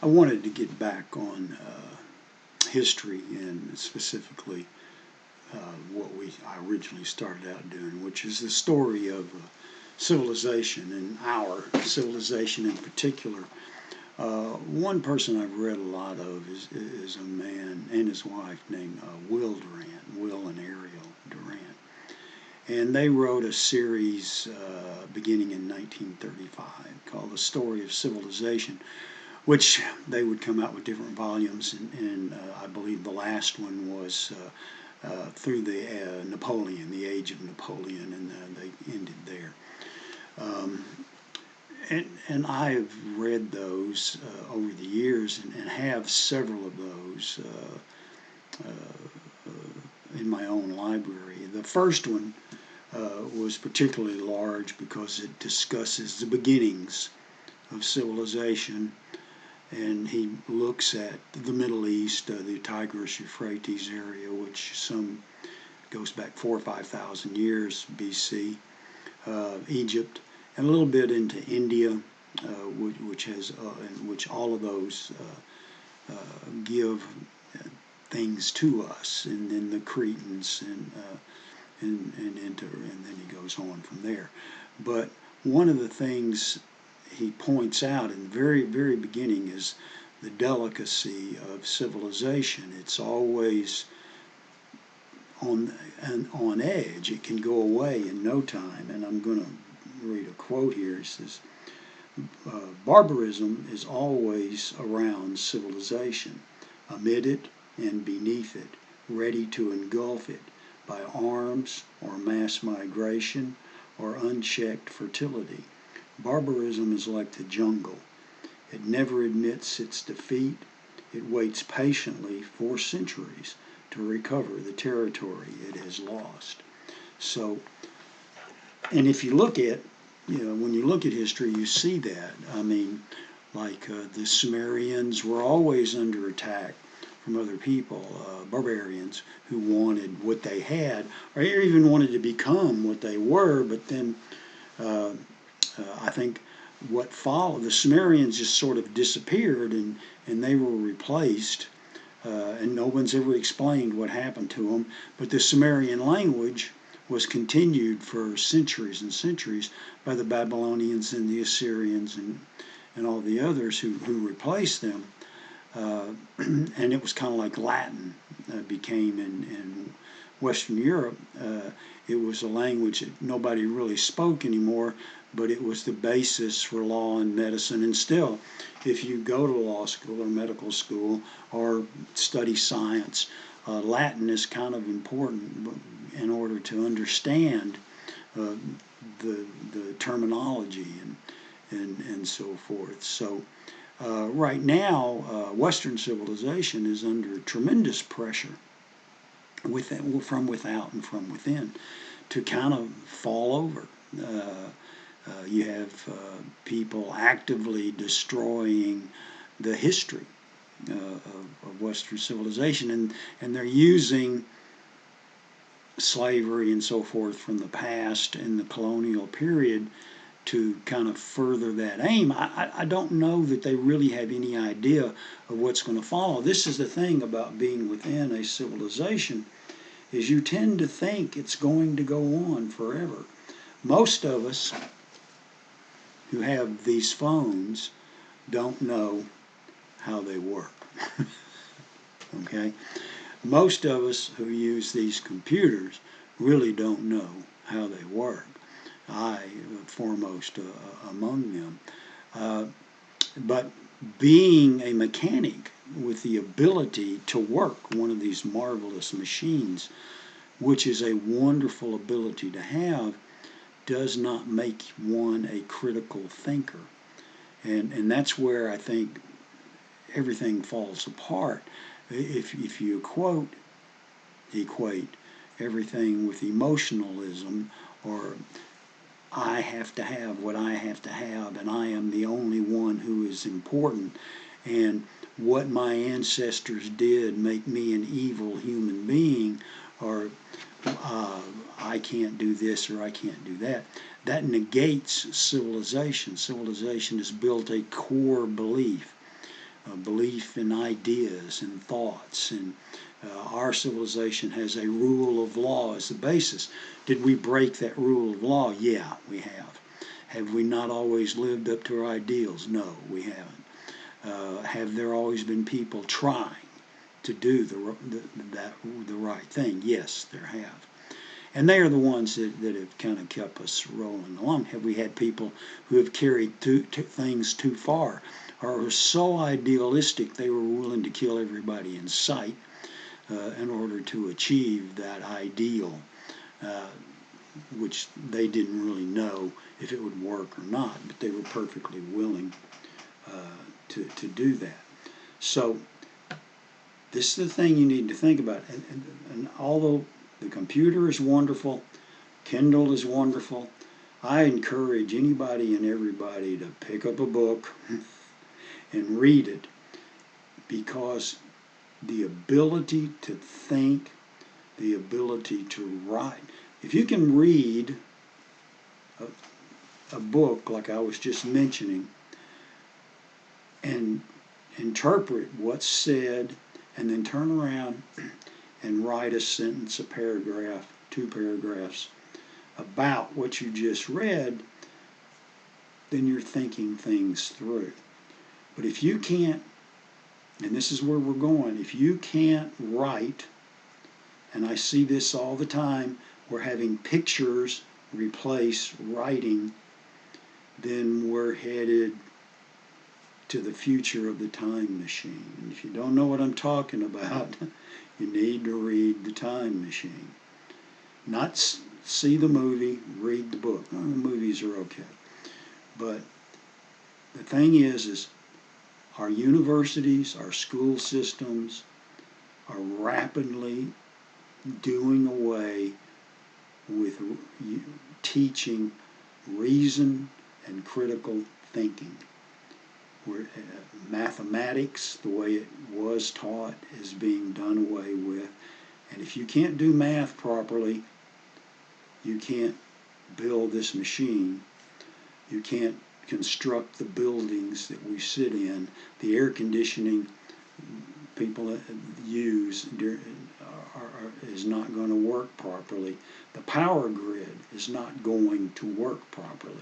I wanted to get back on history and specifically what I originally started out doing, which is the story of civilization, and our civilization in particular. One person I've read a lot of is a man and his wife named Will Durant, Will and Ariel Durant. And they wrote a series beginning in 1935 called The Story of Civilization, which they would come out with different volumes, and I believe the last one was through the Napoleon, the age of Napoleon, and they ended there. And I've read those over the years and have several of those in my own library. The first one was particularly large because it discusses the beginnings of civilization, and he looks at the Middle East, the Tigris-Euphrates area, which some goes back 4,000 or 5,000 years BC, Egypt, and a little bit into India, which all of those give things to us, and then the Cretans, and then he goes on from there. But one of the things he points out in the very, very beginning is the delicacy of civilization. It's always on edge. It can go away in no time. And I'm going to read a quote here. It says, barbarism is always around civilization, amid it and beneath it, ready to engulf it by arms or mass migration or unchecked fertility. Barbarism is like the jungle. It never admits its defeat. It waits patiently for centuries to recover the territory it has lost. So, and if you look at, when you look at history, you see that. I mean, like the Sumerians were always under attack from other people, barbarians who wanted what they had, or even wanted to become what they were. But then I think what followed, the Sumerians just sort of disappeared, and they were replaced, and no one's ever explained what happened to them. But the Sumerian language was continued for centuries and centuries by the Babylonians and the Assyrians and all the others who replaced them. And it was kind of like Latin became in Western Europe. It was a language that nobody really spoke anymore, but it was the basis for law and medicine. And still, if you go to law school or medical school or study science, Latin is kind of important in order to understand the terminology and so forth. So right now, Western civilization is under tremendous pressure from without and from within to kind of fall over. You have people actively destroying the history of Western civilization, and they're using slavery and so forth from the past and the colonial period to kind of further that aim. I don't know that they really have any idea of what's going to follow. This is the thing about being within a civilization, is you tend to think it's going to go on forever. Most of us who have these phones don't know how they work. Okay? Most of us who use these computers really don't know how they work. I, foremost among them. But being a mechanic with the ability to work one of these marvelous machines, which is a wonderful ability to have, does not make one a critical thinker. And that's where I think everything falls apart. If you equate everything with emotionalism, or I have to have what I have to have, and I am the only one who is important, and what my ancestors did make me an evil human being, or I can't do this or I can't do that. That negates civilization. Civilization has built a core belief belief in ideas and thoughts, and our civilization has a rule of law as the basis. Did we break that rule of law? Yeah, we have. Have we not always lived up to our ideals? No, we haven't. Have there always been people trying to do the right thing? Yes, there have. And they are the ones that have kind of kept us rolling along. Have we had people who have carried things too far, or were so idealistic they were willing to kill everybody in sight in order to achieve that ideal, which they didn't really know if it would work or not, but they were perfectly willing to do that. So this is the thing you need to think about. And although the computer is wonderful, Kindle is wonderful, I encourage anybody and everybody to pick up a book and read it, because the ability to think, the ability to write, if you can read a book like I was just mentioning and interpret what's said and then turn around and write a sentence, a paragraph, 2 paragraphs about what you just read, then you're thinking things through. But if you can't, and this is where we're going, if you can't write, and I see this all the time, we're having pictures replace writing, then we're headed to the future of the time machine. And if you don't know what I'm talking about, you need to read The Time Machine. Not see the movie, read the book. Well, the movies are okay. But the thing is our universities, our school systems are rapidly doing away with teaching reason and critical thinking. Where mathematics, the way it was taught, is being done away with. And if you can't do math properly, you can't build this machine. You can't construct the buildings that we sit in. The air conditioning people use is not going to work properly. The power grid is not going to work properly.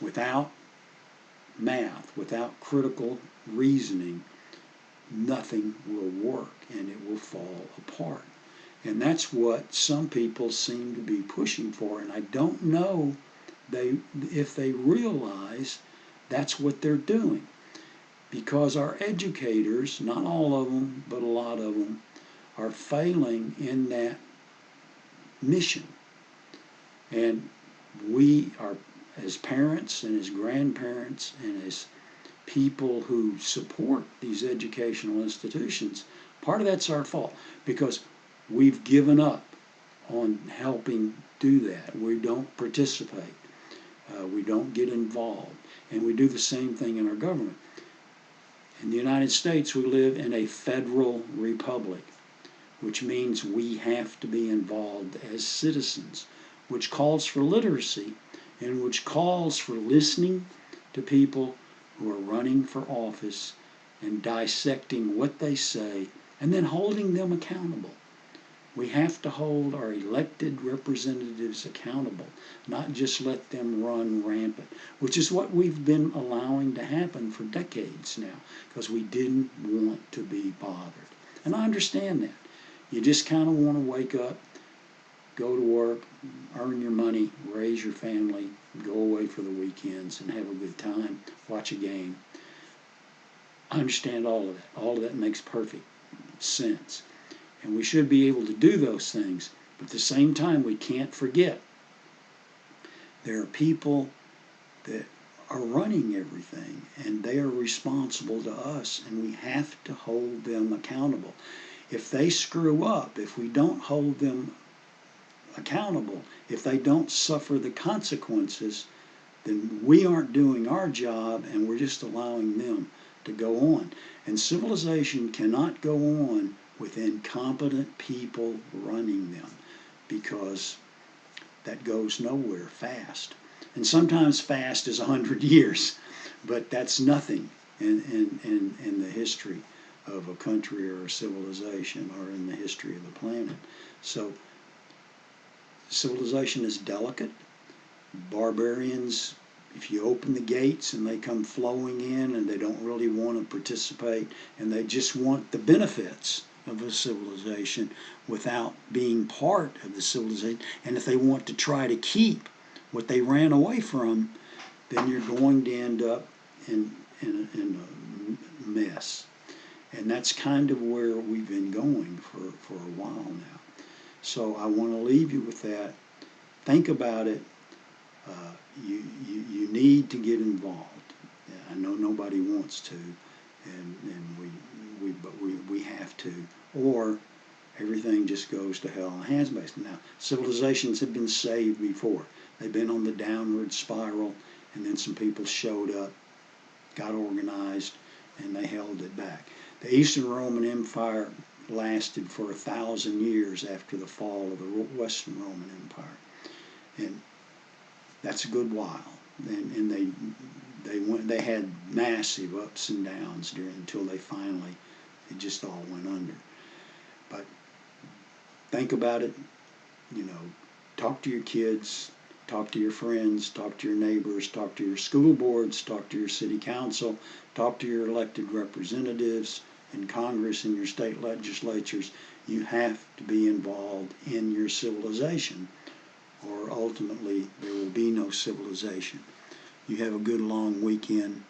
Without math, without critical reasoning, nothing will work, and it will fall apart. And that's what some people seem to be pushing for, and I don't know if they realize that's what they're doing, because our educators, not all of them, but a lot of them, are failing in that mission. And we are, as parents and as grandparents and as people who support these educational institutions, part of that's our fault, because we've given up on helping do that. We don't participate. We don't get involved. And we do the same thing in our government. In the United States, we live in a federal republic, which means we have to be involved as citizens, which calls for literacy and which calls for listening to people who are running for office and dissecting what they say and then holding them accountable. We have to hold our elected representatives accountable, not just let them run rampant, which is what we've been allowing to happen for decades now, because we didn't want to be bothered. And I understand that. You just kind of want to wake up, go to work, earn your money, raise your family, go away for the weekends and have a good time, watch a game. I understand all of that. All of that makes perfect sense. And we should be able to do those things. But at the same time, we can't forget there are people that are running everything, and they are responsible to us, and we have to hold them accountable. If they screw up, if we don't hold them accountable, if they don't suffer the consequences, then we aren't doing our job, and we're just allowing them to go on. And civilization cannot go on with incompetent people running them, because that goes nowhere fast. And sometimes fast is 100 years, but that's nothing in the history of a country or a civilization, or in the history of the planet. So civilization is delicate. Barbarians, if you open the gates and they come flowing in and they don't really want to participate and they just want the benefits of a civilization without being part of the civilization, and if they want to try to keep what they ran away from, then you're going to end up in a mess. And that's kind of where we've been going for a while now. So I want to leave you with that. Think about it. You need to get involved. I know nobody wants to, but we have to, or everything just goes to hell in a handbasket. Now, civilizations have been saved before. They've been on the downward spiral, and then some people showed up, got organized, and they held it back. The Eastern Roman Empire lasted for 1,000 years after the fall of the Western Roman Empire, and that's a good while. And they had massive ups and downs until they finally, it just all went under. But think about it. Talk to your kids, talk to your friends, talk to your neighbors, talk to your school boards, talk to your city council, talk to your elected representatives in Congress and your state legislatures. You have to be involved in your civilization, or ultimately there will be no civilization. You have a good long weekend.